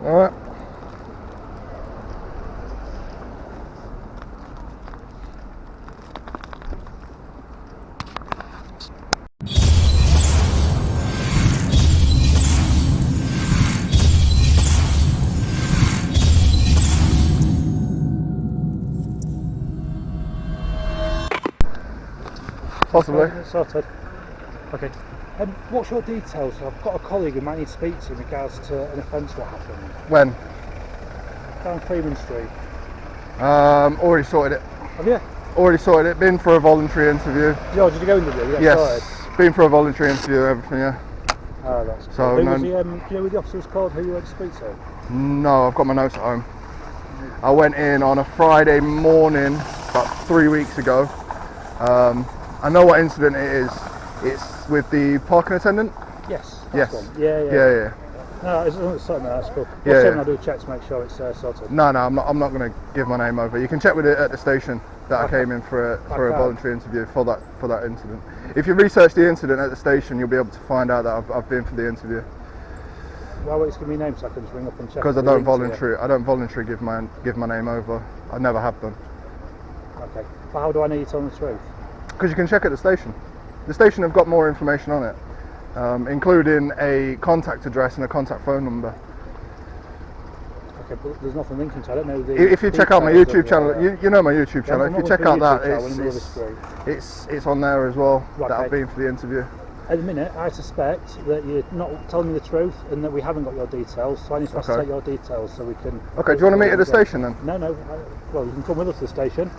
Alright. Possibly. Sorted. Okay. What's your details? I've got a colleague who might need to speak to in regards to an offence what happened. When? Down Freeman Street. Already sorted it. Have you? Already sorted it. Been for a voluntary interview. Yeah, did you go in the video? Yes. Been for a voluntary interview, everything, yeah. Oh, that's cool. So, Who no, was the, do you know who the officer was called? Who you went to speak to? No, I've got my notes at home. I went in on a Friday morning about 3 weeks ago. I know what incident it is. It's with the parking attendant. Yes. Yes. One. Yeah. No, it's something that's cool. Yeah. I'll do a check to make sure it's sorted. No, I'm not going to give my name over. You can check with it at the station that I came in for a voluntary interview for that incident. If you research the incident at the station, you'll be able to find out that I've been for the interview. Why won't you give me names so I can just ring up and check? Because I don't voluntarily give my name over. I never have done. Okay. But how do I know you're telling the truth? Because you can check at the station. The station have got more information on it, including a contact address and a contact phone number. Okay, but there's nothing linking to. I don't know the. If you check out my YouTube channel, you know my YouTube channel. If you check out that, it's on there as well. Right, that I've been for the interview. At the minute, I suspect that you're not telling me the truth and that we haven't got your details, so I need to take your details so we can... Okay, do you want to meet at the station then? No, well, you can come with us to the station.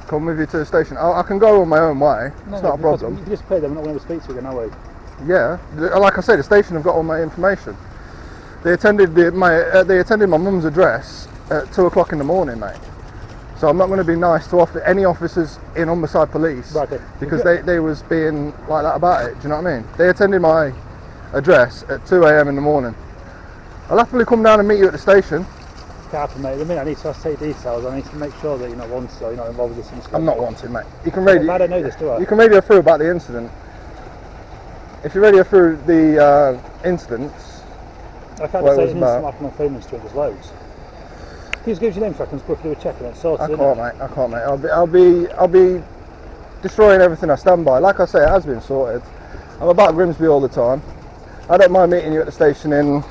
Come with you to the station? I can go on my own way, it's not a problem. You can just pay them, we're not going to speak to you again, are we? Yeah, like I said, the station have got all my information. They attended my mum's address at 2 o'clock in the morning, mate. So I'm not going to be nice to any officers in Humberside Police because they was being like that about it. Do you know what I mean? They attended my address at 2 a.m. in the morning. I'll happily come down and meet you at the station. Careful, mate. The minute I need to take details, I need to make sure that you're not wanted, so you're not involved with this incident. I'm not wanted, mate. You can radio. I don't know this, do I? You can radio through about the incident. If you radio through the incidents, I can't say an incident like on Freeman Street. There's loads. Can you just give us your name so I can quickly do a check and it's sorted? I can't, mate. I'll be destroying everything I stand by. Like I say, it has been sorted. I'm about Grimsby all the time. I don't mind meeting you at the station in...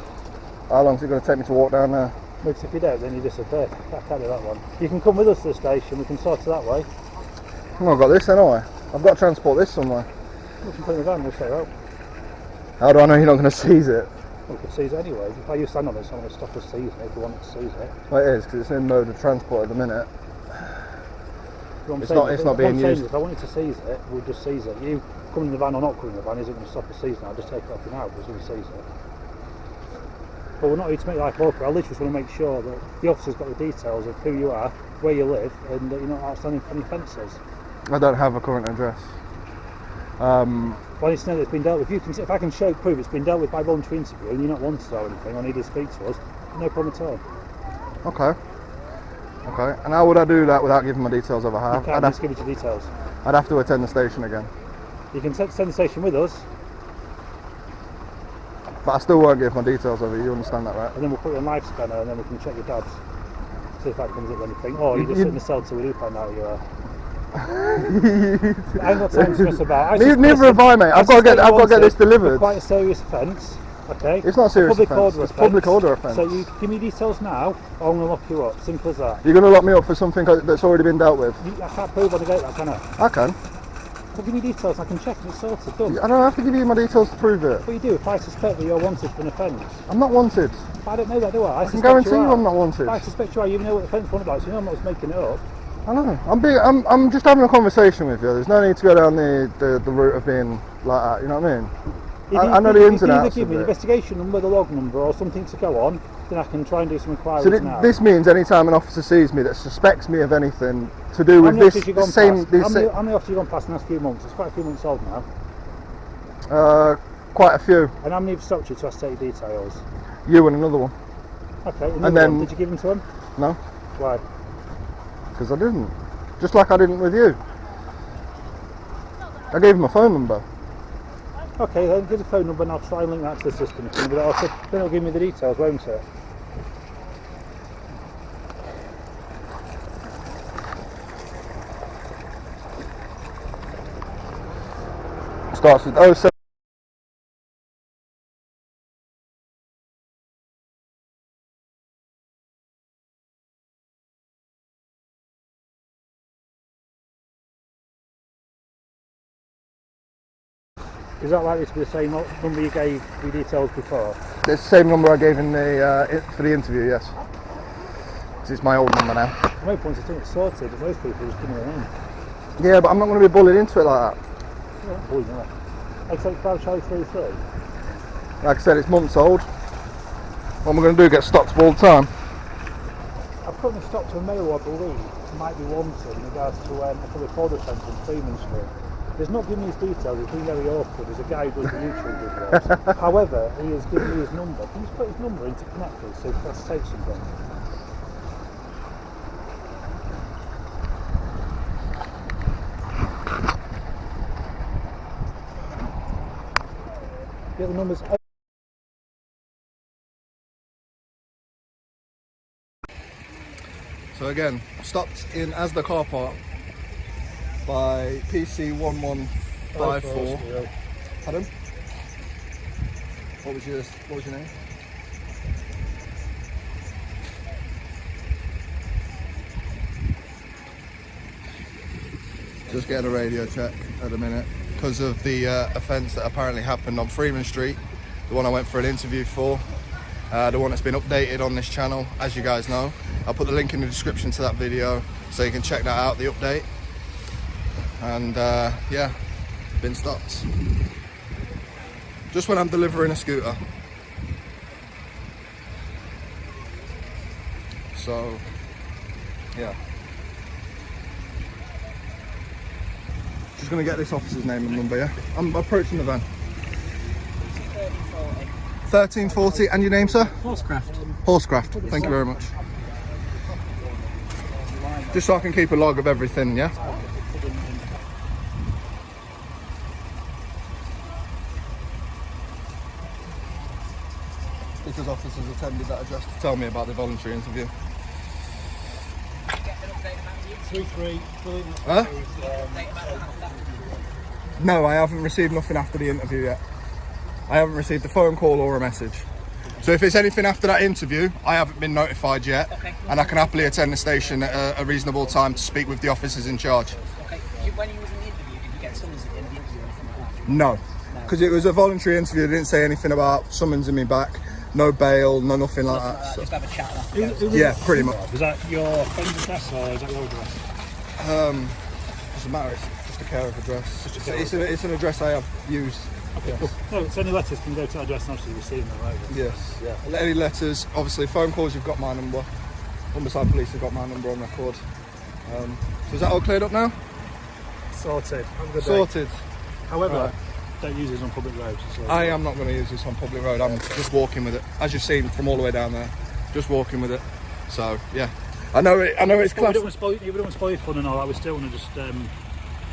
How long is it going to take me to walk down there? Because if you don't, then you disappear. I can't do that one. You can come with us to the station, we can sort it that way. Oh, I've got this anyway. I've got to transport this somewhere. We can put it in the van, we'll say that. How do I know you're not going to seize it? Well, we could seize it anyway. If you stand on it, someone will stop us seizing it if we want to seize it. Well, it is, because it's in mode of transport at the minute. It's not being used. If I wanted to seize it, we'll just seize it. You coming in the van or not coming in the van isn't going to stop us seizing it. I'll just take it off you now because we'll seize it. But we're not here to make life awkward. I literally just want to make sure that the officer's got the details of who you are, where you live, and that you're not outstanding for any offences. I don't have a current address. Well, I need to know that it's been dealt with. If I can show proof it's been dealt with by voluntary interview and you're not wanted or anything, or need to speak to us, no problem at all. Okay. And how would I do that without giving my details over? You can't just give us your details. I'd have to attend the station again. You can send the station with us. But I still won't give my details over, you understand that, right? And then we'll put you on live scanner and then we can check your dad's. See if that comes up with anything. Or you just sit in the cell till we do find out who you are. I ain't got time to mess about. Neither have I, mate. I've got to get this delivered. Quite a serious offence. Okay. It's not a serious offence. It's public order offence. So you give me details now, or I'm going to lock you up. Simple as that. You're going to lock me up for something that's already been dealt with? I can't prove on the gate that, can I? I can. Well, give me details. I can check and it's sorted. Done. I don't have to give you my details to prove it. What you do if I suspect that you're wanted for an offence? I'm not wanted. But I don't know that, do I? I can guarantee you I'm not wanted. If I suspect you are. You know what the offence was about, so you know I'm not just making it up. I know. I'm just having a conversation with you. There's no need to go down the route of being like that. You know what I mean? I know the ins and outs. If you give me the investigation number, the log number, or something to go on, then I can try and do some inquiries now. This means any time an officer sees me that suspects me of anything to do with this same... How many officers have you gone past in the last few months? It's quite a few months old now. Quite a few. And how many have stopped you to ask take details? You and another one. Okay, and then did you give them to him? No. Why? Because I didn't. Just like I didn't with you. I gave him a phone number. Okay, then give the phone number and I'll try and link that to the system. Then it'll give me the details, won't it? starts with 07. Is that likely to be the same number you gave the details before? It's the same number I gave in the for the interview, yes. 'Cause it's my old number now. No point, I think it's sorted, but most people just give me a name. Yeah, but I'm not going to be bullied into it like that. Yeah, bullied, no. X85 Charlie 33. Like I said, it's months old. What am I going to do? Get stopped all the time? I've currently stopped a male, I believe, might be wanted in regards to a public order centre in Freeman Street. He's not giving me his details, he's been very awkward. There's a guy who does the YouTube videos. However, he has given me his number. Can you just put his number into connect with so let's take something? Yeah, the number's... So again, stopped in Asda car park by PC 1154. Pardon? What was your name? Just getting a radio check at the minute because of the offence that apparently happened on Freeman Street, the one I went for an interview for, the one that's been updated on this channel, as you guys know. I'll put the link in the description to that video so you can check that out, the update. And yeah, been stopped. Just when I'm delivering a scooter. So, yeah. Just gonna get this officer's name and number, yeah? I'm approaching the van. 1340, and your name, sir? Horsecraft. Horsecraft, thank you very much. Just so I can keep a log of everything, yeah? Because officers attended that address to tell me about the voluntary interview. 3-3. Huh? No, I haven't received nothing after the interview yet. I haven't received a phone call or a message. So if it's anything after that interview, I haven't been notified yet, and I can happily attend the station at a reasonable time to speak with the officers in charge. Okay. When you was in the interview, did you get summons in the interview or anything like that? No, because it was a voluntary interview. They didn't say anything about summonsing me back, no bail, no nothing like that. So. Just have a chat after. Yeah, pretty much. Is that your friend's address or is that your address? Doesn't matter. It's just a care of address. It's an address I have used. Okay, yes. cool. No, so any letters can go to that address and obviously receive them, right? Yes, yeah. Any letters, obviously phone calls, you've got my number. Humberside Police have got my number on record. So is that all cleared up now? Sorted. Have a good day. Sorted. However, Right. don't use this on public roads. So. I am not going to use this on public road. I'm just walking with it, as you've seen from all the way down there. Just walking with it. So yeah, I know it's We classed. don't want to spoil your fun and all that. We still want to just.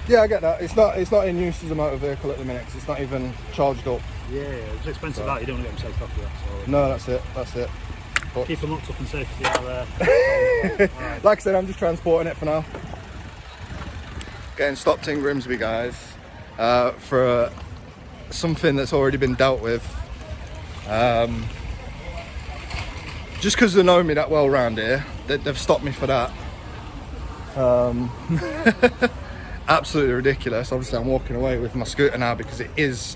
Yeah, I get that. It's not in use as a motor vehicle at the minute. 'Cause it's not even charged up. Yeah, it's expensive that. You don't want to get them safe off you. So. No, that's it. But Keep them locked up and safety out there. Right. like I said, I'm just transporting it for now. Getting stopped in Grimsby, guys, for something that's already been dealt with. Just because they know me that well round here, they've stopped me for that. Absolutely ridiculous. Obviously, I'm walking away with my scooter now because it is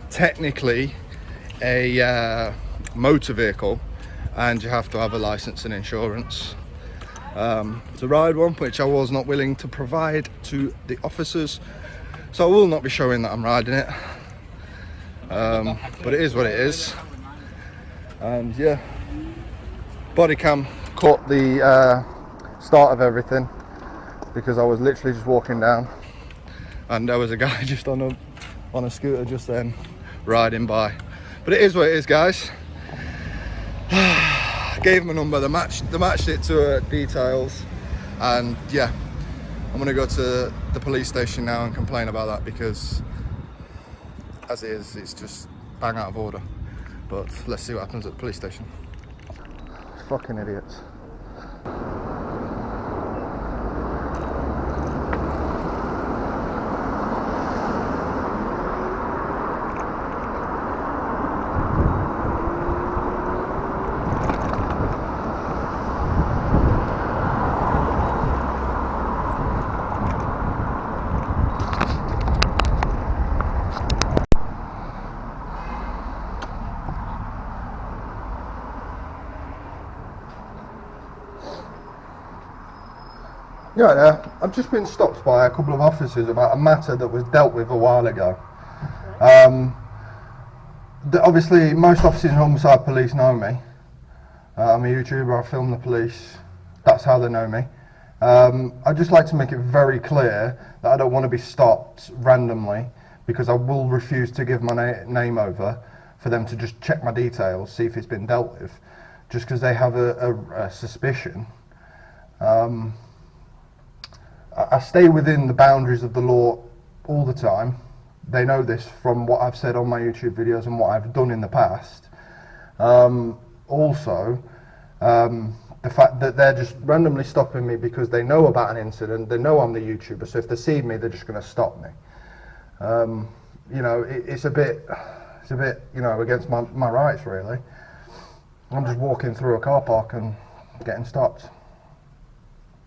technically a motor vehicle, and you have to have a license and insurance to ride one, which I was not willing to provide to the officers, so I will not be showing that I'm riding it. But it is what it is, and yeah, body cam caught the start of everything because I was literally just walking down and there was a guy just on a scooter just then riding by. But it is what it is, guys. Gave him a number, they matched it to details, and yeah, I'm gonna go to the police station now and complain about that because as it is, it's just bang out of order. But let's see what happens at the police station. Fucking idiots. Yeah, I've just been stopped by a couple of officers about a matter that was dealt with a while ago. Obviously, most officers in homicide police know me. I'm a YouTuber, I film the police, that's how they know me. I'd just like to make it very clear that I don't want to be stopped randomly, because I will refuse to give my name over for them to just check my details, see if it's been dealt with, just because they have a suspicion. I stay within the boundaries of the law all the time. They know this from what I've said on my YouTube videos and what I've done in the past. Also, the fact that they're just randomly stopping me because they know about an incident, they know I'm the YouTuber, so if they see me, they're just going to stop me. You know, it's a bit, you know, against my rights, really. I'm just walking through a car park and getting stopped.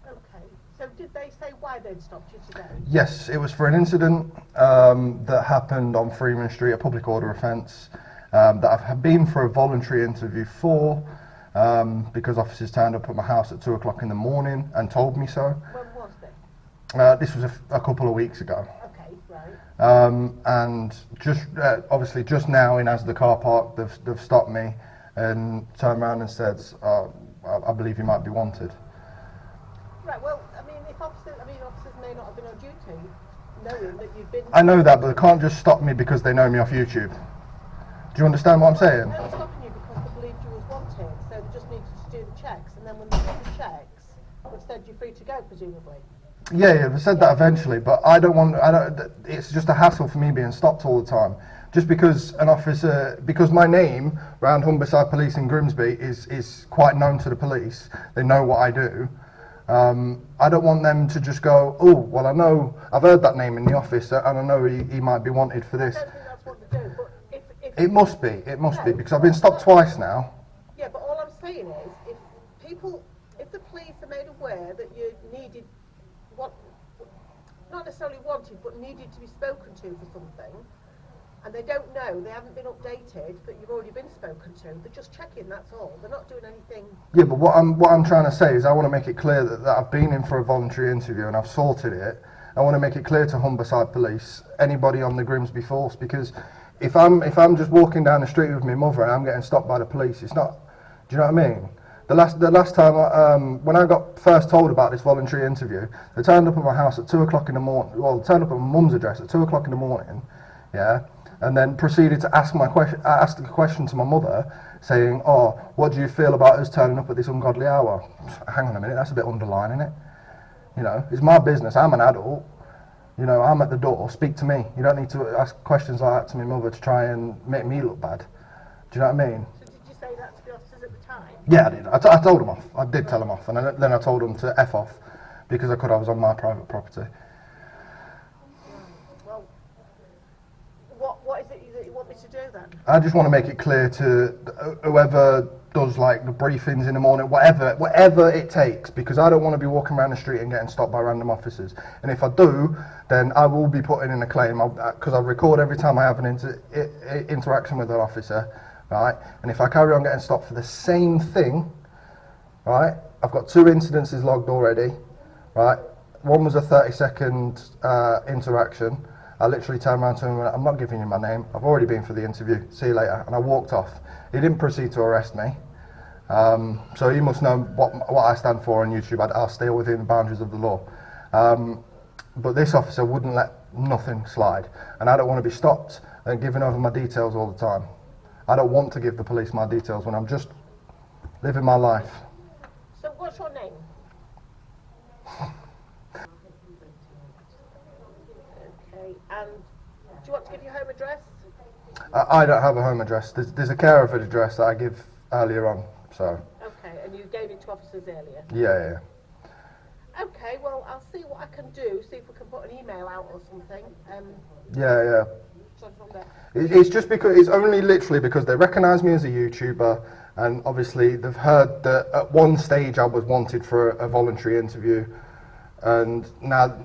Okay, so did they say why they'd stopped you today? Yes, it was for an incident that happened on Freeman Street, a public order offence, that I've been for a voluntary interview for, because officers turned up at my house at 2 o'clock in the morning and told me so. When was this? This was a couple of weeks ago. Okay, right. And just obviously just now in Asda car park, they've stopped me and turned around and said, I believe you might be wanted. Right, well, officers may not have been on duty, knowing that you've been... I know that, but they can't just stop me because they know me off YouTube. Do you understand what I'm saying? They're stopping you because they believed you was wanted, so they just needed to do the checks, and then when they did the checks, they've said you're free to go, presumably. Yeah, they said that eventually, but it's just a hassle for me being stopped all the time. Just because an officer, because my name around Humberside Police in Grimsby is quite known to the police, they know what I do. I don't want them to just go, oh, well, I know, I've heard that name in the office, and I know he might be wanted for this. I don't think that's what they do, but if It must be, because I've been stopped twice now. Yeah, but all I'm saying is, if the police are made aware that you needed, not necessarily wanted, but needed to be spoken to for something, and they don't know, they haven't been updated, that you've already been spoken to, they're just checking, that's all. They're not doing anything. Yeah, but what I'm trying to say is I want to make it clear that I've been in for a voluntary interview and I've sorted it. I want to make it clear to Humberside Police, anybody on the Grimsby force, because if I'm just walking down the street with my mother and I'm getting stopped by the police, it's not. Do you know what I mean? The last time when I got first told about this voluntary interview, they turned up at my house at 2 o'clock in the morning. Well, they turned up at my mum's address at 2 o'clock in the morning, yeah, and then proceeded to ask a question to my mother, saying, "Oh, what do you feel about us turning up at this ungodly hour?" Hang on a minute, that's a bit underlying, isn't it? You know, it's my business. I'm an adult. You know, I'm at the door. Speak to me. You don't need to ask questions like that to my mother to try and make me look bad. Do you know what I mean? So did you say that to the officers at the time? Yeah, I did. I told them off. I did tell them off, and then I told them to F off because I was on my private property. Well, what is it that you want me to do then? I just want to make it clear to whoever does like the briefings in the morning, whatever it takes, because I don't want to be walking around the street and getting stopped by random officers. And if I do, then I will be putting in a claim because I record every time I have an interaction with an officer, right? And if I carry on getting stopped for the same thing, right? I've got 2 incidences logged already, right? One was a 30-second interaction. I literally turned around to him and went, "I'm not giving you my name. I've already been for the interview. See you later." And I walked off. He didn't proceed to arrest me. So he must know what I stand for on YouTube. I'll stay within the boundaries of the law. But this officer wouldn't let nothing slide. And I don't want to be stopped and giving over my details all the time. I don't want to give the police my details when I'm just living my life. So what's your name? Okay, and do you want to give your home address? I don't have a home address. There's a care of an address that I give earlier on. So. Okay, and you gave it to officers earlier? Yeah. Okay, well, I'll see what I can do, see if we can put an email out or something. Yeah. So from there. It's just because, it's only literally because they recognise me as a YouTuber, and obviously they've heard that at one stage I was wanted for a voluntary interview, and now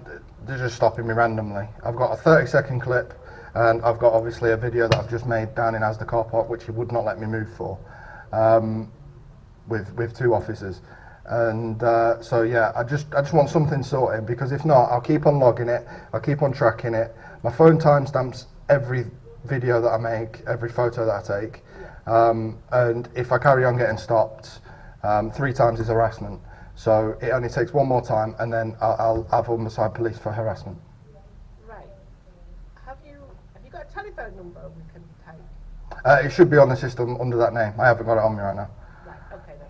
they're just stopping me randomly. I've got a 30-second clip, and I've got obviously a video that I've just made down in Asda car park, which he would not let me move for, with 2 officers. And so yeah, I just want something sorted, because if not, I'll keep on logging it, I'll keep on tracking it. My phone timestamps every video that I make, every photo that I take, and if I carry on getting stopped, 3 times is harassment. So it only takes one more time, and then I'll have homicide police for harassment. Right. Have you got a telephone number we can take? It should be on the system under that name. I haven't got it on me right now. Right, okay then.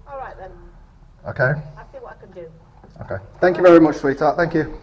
All right then. Okay? I'll see what I can do. Okay. Thank you very much, sweetheart. Thank you.